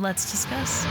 Let's discuss.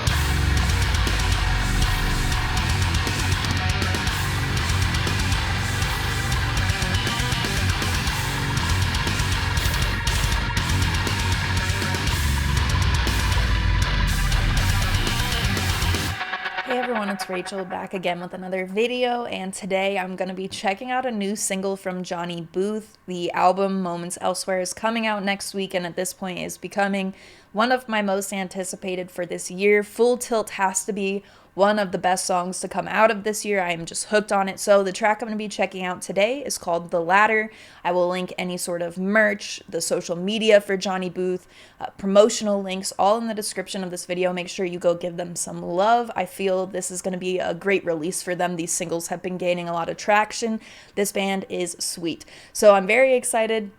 Hey everyone, it's Rachel back again with another video, and today I'm going to be checking out a new single from Johnny Booth. The album Moments Elsewhere is coming out next week, and at this point is becoming one of my most anticipated for this year. Full Tilt has to be one of the best songs to come out of this year. I am just hooked on it. So the track I'm going to be checking out today is called The Ladder. I will link any sort of merch, the social media for Johnny Booth, promotional links, all in the description of this video. Make sure you go give them some love. I feel this is going to be a great release for them. These singles have been gaining a lot of traction. This band is sweet. So I'm very excited.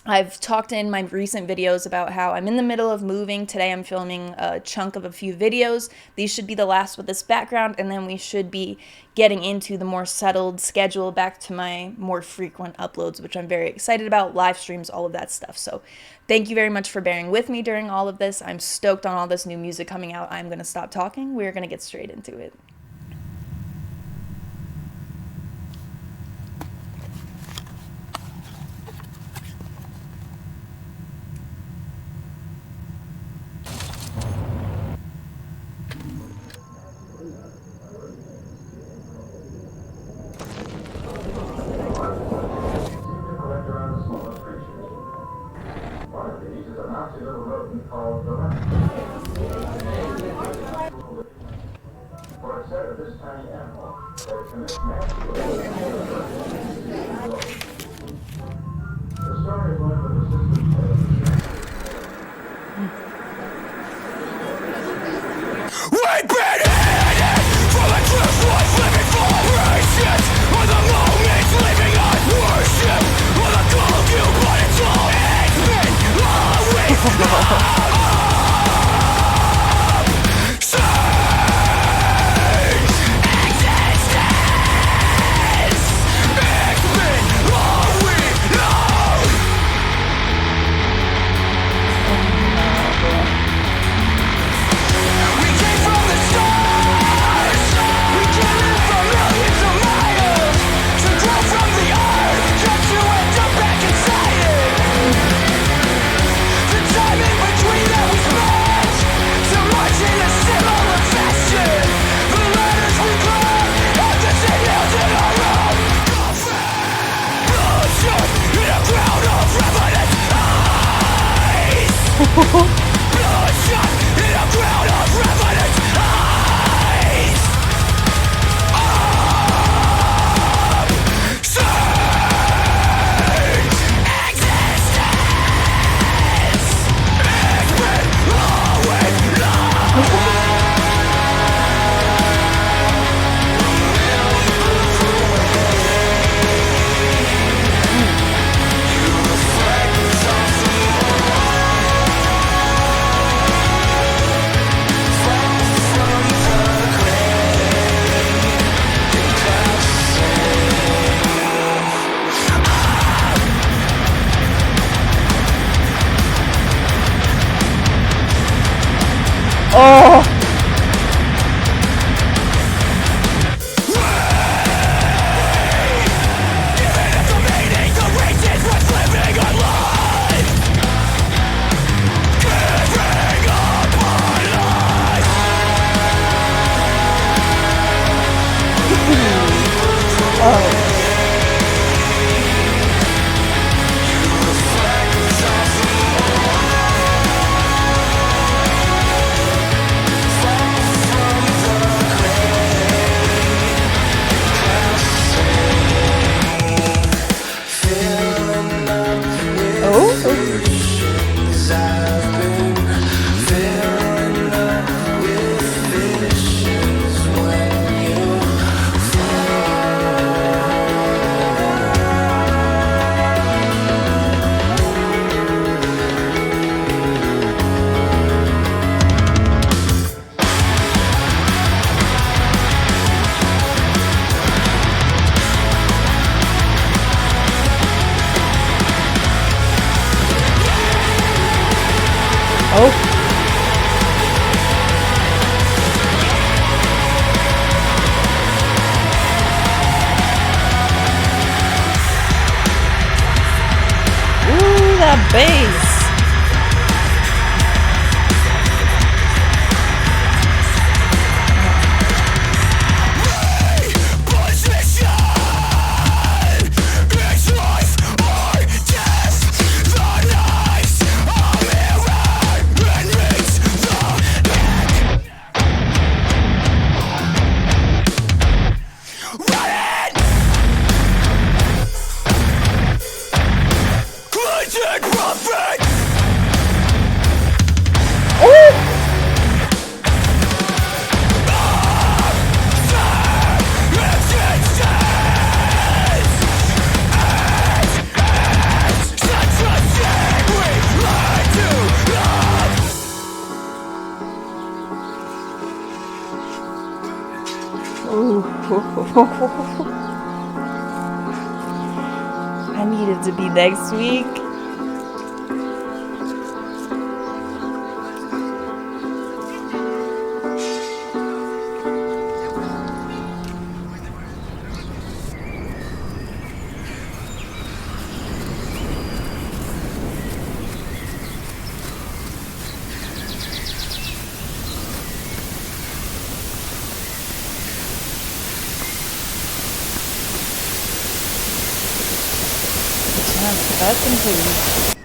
I've talked in my recent videos about how I'm in the middle of moving. Today I'm filming a chunk of a few videos. These should be the last with this background, and then we should be getting into the more settled schedule, back to my more frequent uploads, which I'm very excited about, live streams, all of that stuff. So thank you very much for bearing with me during all of this. I'm stoked on all this new music coming out. I'm going to stop talking. We're going to get straight into it. Called the for a set of this tiny animal that commits mass the story is one of the persistent We've been hidden from a truth life, living for patience on the moments, living on worship on the call of you, but it's all been always I need it to be next week. That's complete.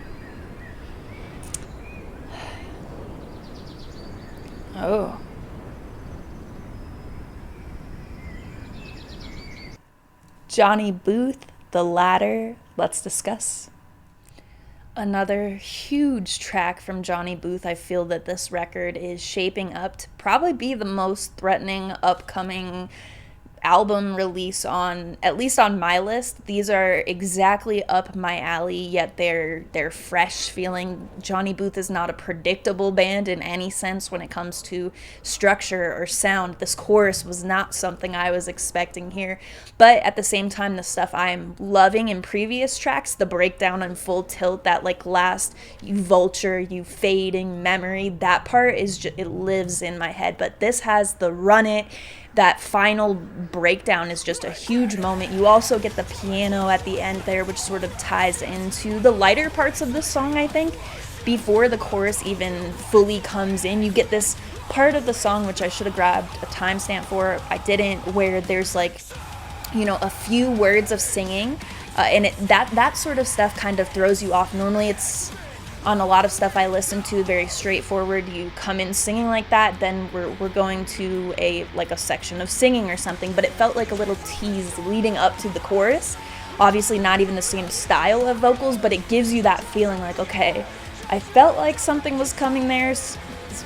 Oh. Johnny Booth, The Ladder. Let's discuss. Another huge track from Johnny Booth. I feel that this record is shaping up to probably be the most threatening upcoming album release on, at least on my list. These are exactly up my alley, yet they're fresh feeling. Johnny Booth is not a predictable band in any sense when it comes to structure or sound. This chorus was not something I was expecting here, but at the same time, the stuff I'm loving in previous tracks, the breakdown and Full Tilt, that like last you vulture, you fading memory, that part is just, it lives in my head. But this has the Run It. That final breakdown is just a huge moment. You also get the piano at the end there, which sort of ties into the lighter parts of the song, I think. Before the chorus even fully comes in, you get this part of the song, which I should have grabbed a timestamp for. I didn't, where there's like, you know, a few words of singing. And that sort of stuff kind of throws you off. Normally it's on a lot of stuff I listen to, very straightforward. You come in singing like that, then we're going to a section of singing or something. But it felt like a little tease leading up to the chorus. Obviously not even the same style of vocals, but it gives you that feeling like, okay, I felt like something was coming there.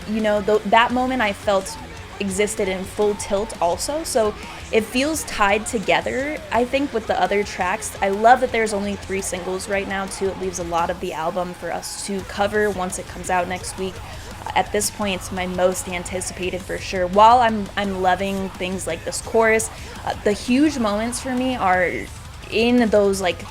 You know, that moment I felt existed in Full Tilt also. So it feels tied together, I think, with the other tracks. I love that there's only 3 singles right now, too. It leaves a lot of the album for us to cover once it comes out next week. At this point, it's my most anticipated for sure. While I'm loving things like this chorus, the huge moments for me are in those, like,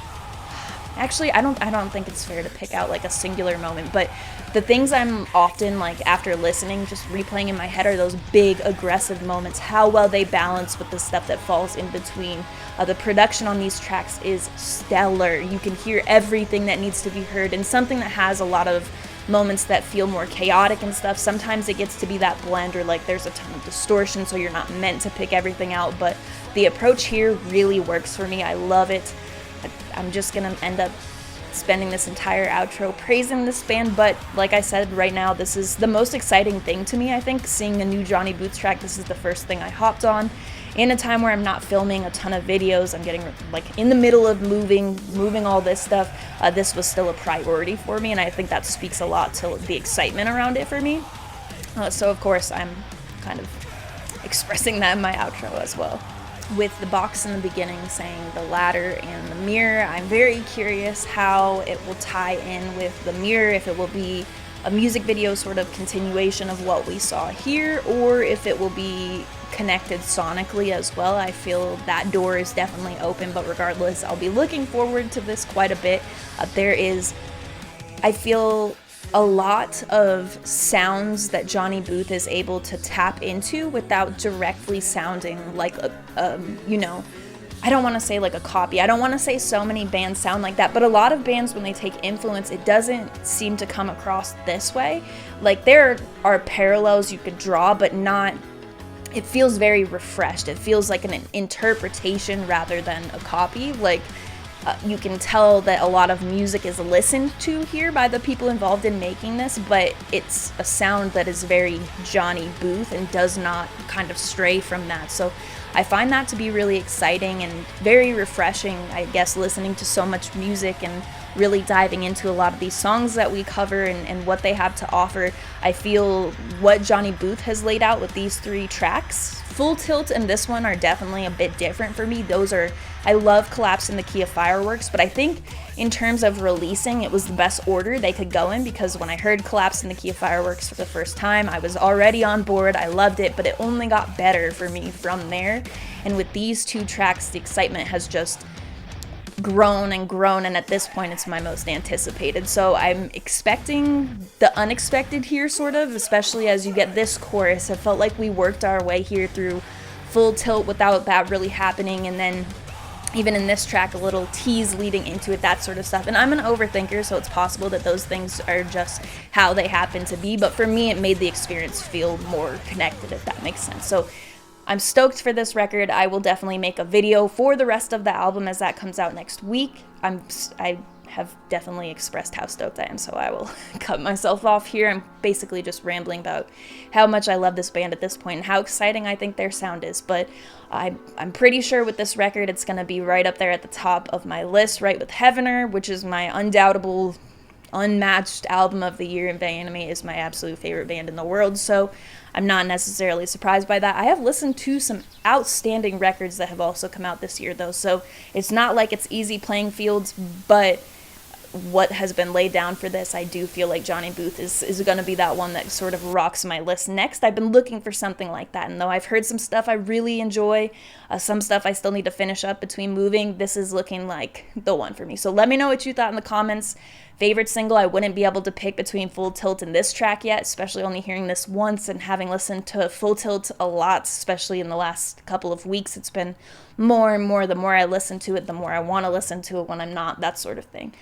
actually, I don't think it's fair to pick out like a singular moment, but the things I'm often, like, after listening, just replaying in my head are those big aggressive moments, how well they balance with the stuff that falls in between. The production on these tracks is stellar. You can hear everything that needs to be heard, and something that has a lot of moments that feel more chaotic and stuff. Sometimes it gets to be that blend, or like there's a ton of distortion, so you're not meant to pick everything out, but the approach here really works for me. I love it. I'm just gonna end up spending this entire outro praising this band, but like I said, right now this is the most exciting thing to me. I think seeing a new Johnny Booth track, this is the first thing I hopped on in a time where I'm not filming a ton of videos. I'm getting like in the middle of moving all this stuff. This was still a priority for me, and I think that speaks a lot to the excitement around it for me. So of course I'm kind of expressing that in my outro as well. With the box in the beginning saying the ladder and the mirror, I'm very curious how it will tie in with the mirror, if it will be a music video sort of continuation of what we saw here, or if it will be connected sonically as well. I feel that door is definitely open, but regardless, I'll be looking forward to this quite a bit. I feel a lot of sounds that Johnny Booth is able to tap into without directly sounding like you know, I don't want to say like a copy. I don't want to say so many bands sound like that, but a lot of bands, when they take influence, it doesn't seem to come across this way. Like, there are parallels you could draw, but not, it feels very refreshed. It feels like an interpretation rather than a copy. Like, you can tell that a lot of music is listened to here by the people involved in making this, but it's a sound that is very Johnny Booth and does not kind of stray from that. So I find that to be really exciting and very refreshing, I guess, listening to so much music and really diving into a lot of these songs that we cover and what they have to offer. I feel what Johnny Booth has laid out with these 3 tracks, Full Tilt and this one, are definitely a bit different for me. I love Collapse in the Key of Fireworks, but I think in terms of releasing, it was the best order they could go in, because when I heard Collapse in the Key of Fireworks for the first time, I was already on board, I loved it, but it only got better for me from there. And with these 2 tracks, the excitement has just grown and grown, and at this point it's my most anticipated. So I'm expecting the unexpected here, sort of, especially as you get this chorus. It felt like we worked our way here through Full Tilt without that really happening, and then even in this track, a little tease leading into it, that sort of stuff. And I'm an overthinker, so it's possible that those things are just how they happen to be, but for me it made the experience feel more connected, if that makes sense. So I'm stoked for this record. I will definitely make a video for the rest of the album as that comes out next week. I have definitely expressed how stoked I am, so I will cut myself off here. I'm basically just rambling about how much I love this band at this point and how exciting I think their sound is, but I'm pretty sure with this record it's going to be right up there at the top of my list, right with Heavener, which is my undoubtable, unmatched album of the year. Invent Animate is my absolute favorite band in the world, so I'm not necessarily surprised by that. I have listened to some outstanding records that have also come out this year, though, so it's not like it's easy playing fields, but what has been laid down for this, I do feel like Johnny Booth is going to be that one that sort of rocks my list next. I've been looking for something like that, and though I've heard some stuff I really enjoy, some stuff I still need to finish up between moving, this is looking like the one for me. So let me know what you thought in the comments. Favorite single, I wouldn't be able to pick between Full Tilt and this track yet, especially only hearing this once and having listened to Full Tilt a lot, especially in the last couple of weeks. It's been more and more, the more I listen to it, the more I want to listen to it when I'm not, that sort of thing.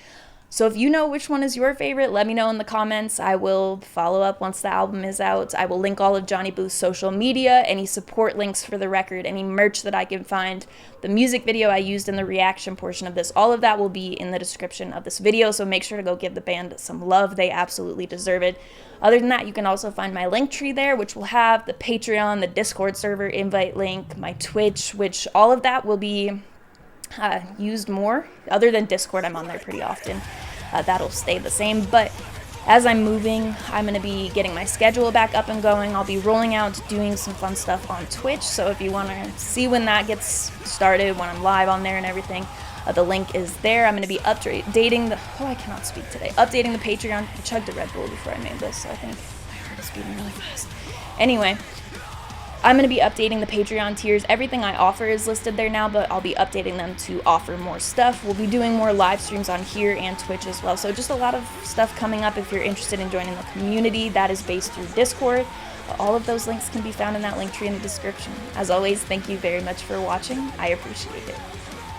So if you know which one is your favorite, let me know in the comments. I will follow up once the album is out. I will link all of Johnny Booth's social media, any support links for the record, any merch that I can find, the music video I used in the reaction portion of this. All of that will be in the description of this video, so make sure to go give the band some love. They absolutely deserve it. Other than that, you can also find my link tree there, which will have the Patreon, the Discord server invite link, my Twitch, which all of that will be used more. Other than Discord, I'm on there pretty often. That'll stay the same, but as I'm moving, I'm going to be getting my schedule back up and going. I'll be rolling out, doing some fun stuff on Twitch, so if you want to see when that gets started, when I'm live on there and everything, the link is there. I'm going to be updating updating the Patreon. I chugged a Red Bull before I made this, so I think my heart is beating really fast. Anyway, I'm going to be updating the Patreon tiers. Everything I offer is listed there now, but I'll be updating them to offer more stuff. We'll be doing more live streams on here and Twitch as well. So just a lot of stuff coming up if you're interested in joining the community. That is based through Discord. All of those links can be found in that link tree in the description. As always, thank you very much for watching. I appreciate it.